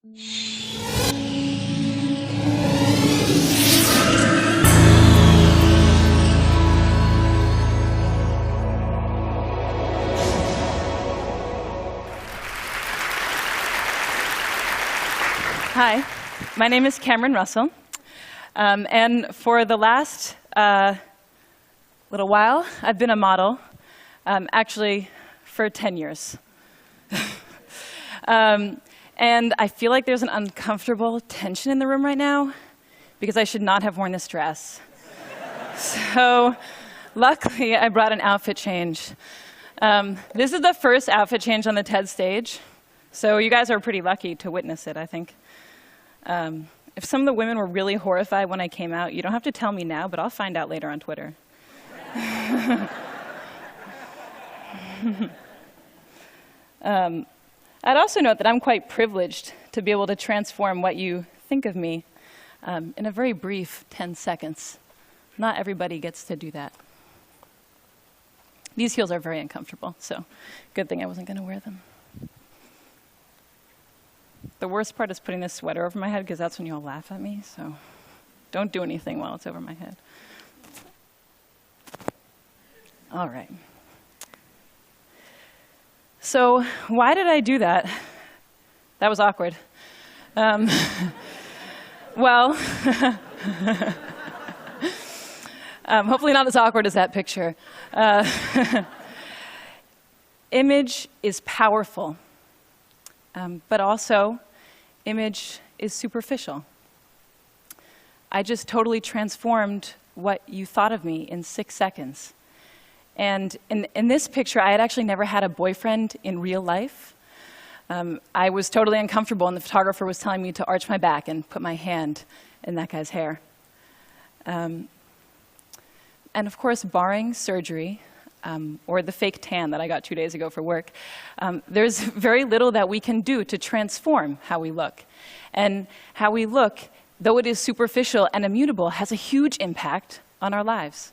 Hi, my name is Cameron Russell, and for the last little while, I've been a model, actually for 10 years. And I feel like there's an uncomfortable tension in the room right now, because I should not have worn this dress. So luckily, I brought an outfit change. This is the first outfit change on the TED stage, so you guys are pretty lucky to witness it, I think. If some of the women were really horrified when I came out, you don't have to tell me now, but I'll find out later on Twitter. I'd also note that I'm quite privileged to be able to transform what you think of me in a very brief 10 seconds. Not everybody gets to do that. These heels are very uncomfortable, so good thing I wasn't going to wear them. The worst part is putting this sweater over my head, because that's when you all laugh at me, so don't do anything while it's over my head. All right. So why did I do that? That was awkward. Well, hopefully not as awkward as that picture. Image is powerful, but also image is superficial. I just totally transformed what you thought of me in 6 seconds. And in this picture, I had actually never had a boyfriend in real life. I was totally uncomfortable, and the photographer was telling me to arch my back and put my hand in that guy's hair. And of course, barring surgery, or the fake tan that I got 2 days ago for work, there's very little that we can do to transform how we look. And how we look, though it is superficial and immutable, has a huge impact on our lives.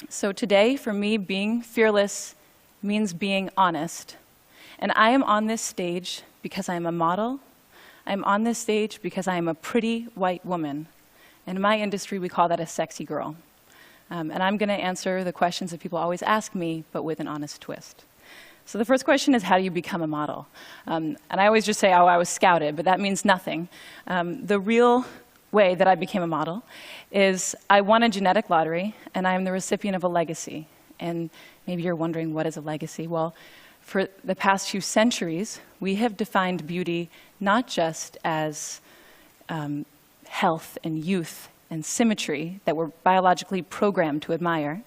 So today, for me, being fearless means being honest. And I am on this stage because I am a model. I'm on this stage because I am a pretty white woman. And in my industry, we call that a sexy girl. And I'm going to answer the questions that people always ask me, but with an honest twist. So the first question is, how do you become a model? And I always just say, oh, I was scouted, but that means nothing. The real way that I became a model is I won a genetic lottery, and I am the recipient of a legacy. And maybe you're wondering, what is a legacy? Well, for the past few centuries, we have defined beauty not just as health and youth and symmetry that we're biologically programmed to admire,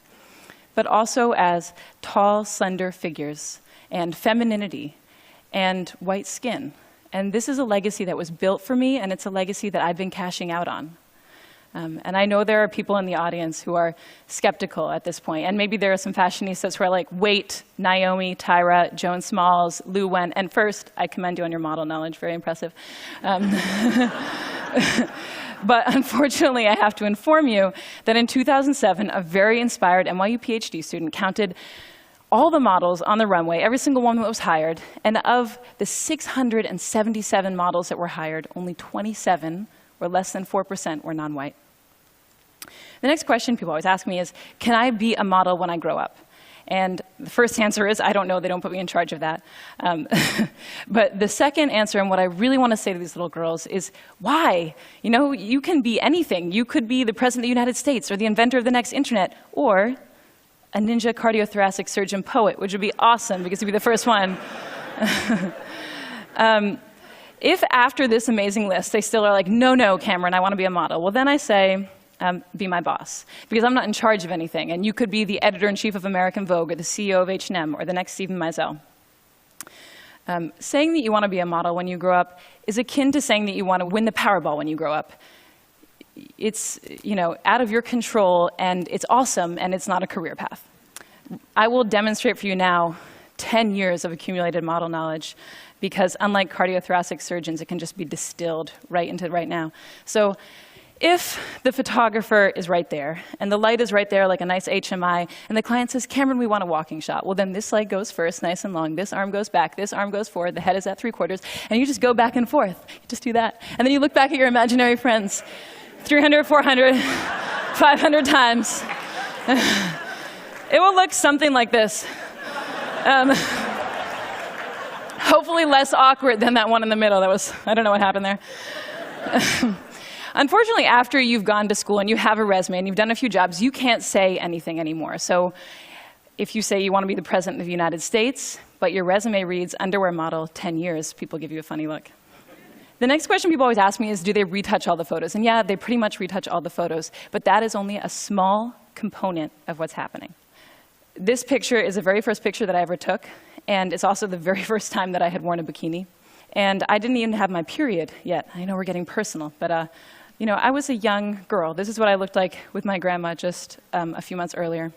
but also as tall, slender figures and femininity and white skin. And this is a legacy that was built for me, and it's a legacy that I've been cashing out on. And I know there are people in the audience who are skeptical at this point, and maybe there are some fashionistas who are like, wait, Naomi, Tyra, Joan Smalls, Lu Wen, and first, I commend you on your model knowledge, very impressive. But unfortunately, I have to inform you that in 2007, a very inspired NYU PhD student counted all the models on the runway, every single one that was hired, and of the 677 models that were hired, only 27, or less than 4%, were non-white. The next question people always ask me is, can I be a model when I grow up? And the first answer is, I don't know, they don't put me in charge of that. But the second answer, and what I really want to say to these little girls, is why? You know, you can be anything. You could be the President of the United States, or the inventor of the next internet, or a ninja cardiothoracic surgeon poet, which would be awesome, because you'd be the first one. If after this amazing list, they still are like, no, no, Cameron, I want to be a model, well, then I say, be my boss, because I'm not in charge of anything, and you could be the editor-in-chief of American Vogue, or the CEO of H&M, or the next Stephen Meisel. Saying that you want to be a model when you grow up is akin to saying that you want to win the Powerball when you grow up. It's, you know, out of your control, and it's awesome, and it's not a career path. I will demonstrate for you now 10 years of accumulated model knowledge, because unlike cardiothoracic surgeons, it can just be distilled right into right now. So If the photographer is right there, and the light is right there like a nice HMI, and the client says, Cameron, we want a walking shot. Well, then this leg goes first, nice and long. This arm goes back. This arm goes forward. The head is at 3/4. And you just go back and forth. You just do that. And then you look back at your imaginary friends 300, 400, 500 times. It will look something like this. Hopefully less awkward than that one in the middle. That was, I don't know what happened there. Unfortunately, after you've gone to school and you have a resume and you've done a few jobs, you can't say anything anymore. So if you say you want to be the President of the United States, but your resume reads underwear model 10 years, people give you a funny look. The next question people always ask me is, do they retouch all the photos? And yeah, they pretty much retouch all the photos, but that is only a small component of what's happening. This picture is the very first picture that I ever took, and it's also the very first time that I had worn a bikini. And I didn't even have my period yet. I know we're getting personal, but you know, I was a young girl. This is what I looked like with my grandma just a few months earlier.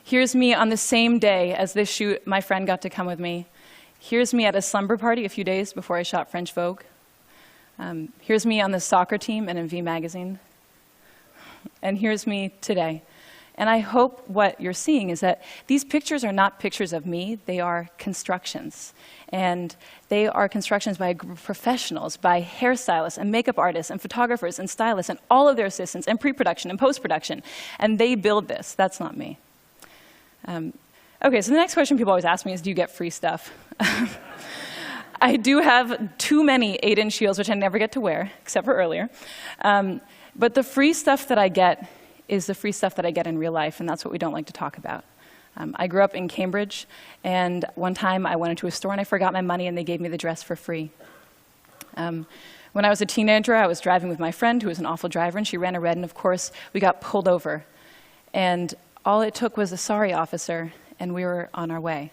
Here's me on the same day as this shoot. My friend got to come with me. Here's me at a slumber party a few days before I shot French Vogue. Here's me on the soccer team and in V Magazine. And here's me today. And I hope what you're seeing is that these pictures are not pictures of me, they are constructions. And they are constructions by a group of professionals, by hairstylists and makeup artists and photographers and stylists and all of their assistants and pre-production and post-production. And they build this, that's not me. Okay, so the next question people always ask me is, do you get free stuff? I do have too many 8-inch shields, which I never get to wear, except for earlier. But the free stuff that I get is the free stuff that I get in real life, and that's what we don't like to talk about. I grew up in Cambridge, and one time I went into a store and I forgot my money and they gave me the dress for free. When I was a teenager, I was driving with my friend who was an awful driver, and she ran a red, and of course, we got pulled over. And all it took was a sorry officer, and we were on our way.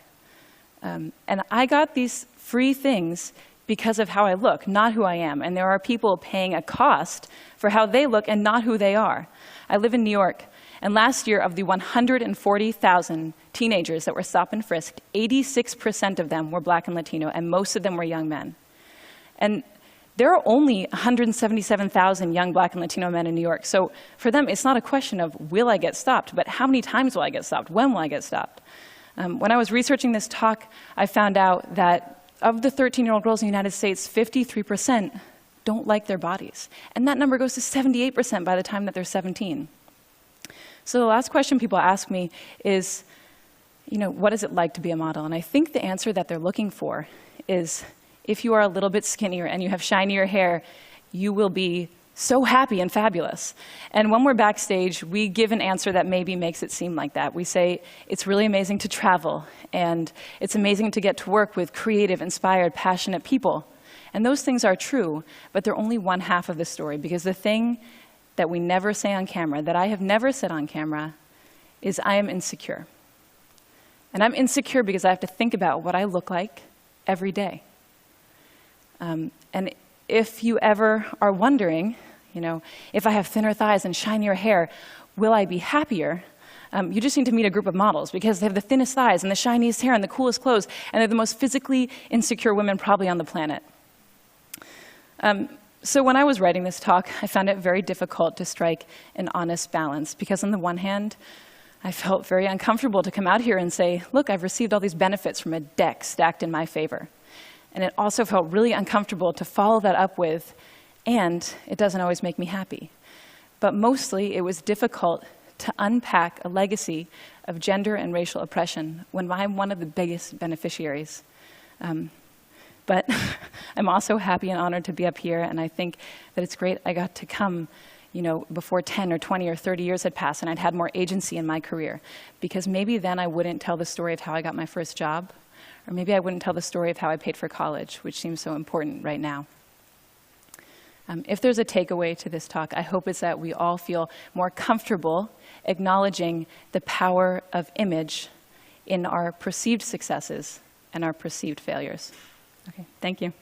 And I got these free things because of how I look, not who I am. And there are people paying a cost for how they look and not who they are. I live in New York, and last year, of the 140,000 teenagers that were stopped and frisked, 86% of them were Black and Latino, and most of them were young men. And there are only 177,000 young Black and Latino men in New York. So for them, it's not a question of, will I get stopped, but how many times will I get stopped? When will I get stopped? When I was researching this talk, I found out that of the 13-year-old girls in the United States, 53% don't like their bodies. And that number goes to 78% by the time that they're 17. So the last question people ask me is, you know, what is it like to be a model? And I think the answer that they're looking for is, if you are a little bit skinnier and you have shinier hair, you will be so happy and fabulous. And when we're backstage, we give an answer that maybe makes it seem like that. We say, it's really amazing to travel, and it's amazing to get to work with creative, inspired, passionate people. And those things are true, but they're only one half of the story, because the thing that we never say on camera, that I have never said on camera, is I am insecure. And I'm insecure because I have to think about what I look like every day. And if you ever are wondering, you know, if I have thinner thighs and shinier hair, will I be happier? You just need to meet a group of models, because they have the thinnest thighs and the shiniest hair and the coolest clothes, and they're the most physically insecure women probably on the planet. So when I was writing this talk, I found it very difficult to strike an honest balance, because on the one hand, I felt very uncomfortable to come out here and say, look, I've received all these benefits from a deck stacked in my favor. And it also felt really uncomfortable to follow that up with, and it doesn't always make me happy. But mostly, it was difficult to unpack a legacy of gender and racial oppression when I'm one of the biggest beneficiaries. But I'm also happy and honored to be up here, and I think that it's great I got to come, you know, before 10 or 20 or 30 years had passed and I'd had more agency in my career. Because maybe then I wouldn't tell the story of how I got my first job, or maybe I wouldn't tell the story of how I paid for college, which seems so important right now. If there's a takeaway to this talk, I hope it's that we all feel more comfortable acknowledging the power of image in our perceived successes and our perceived failures. Okay, thank you.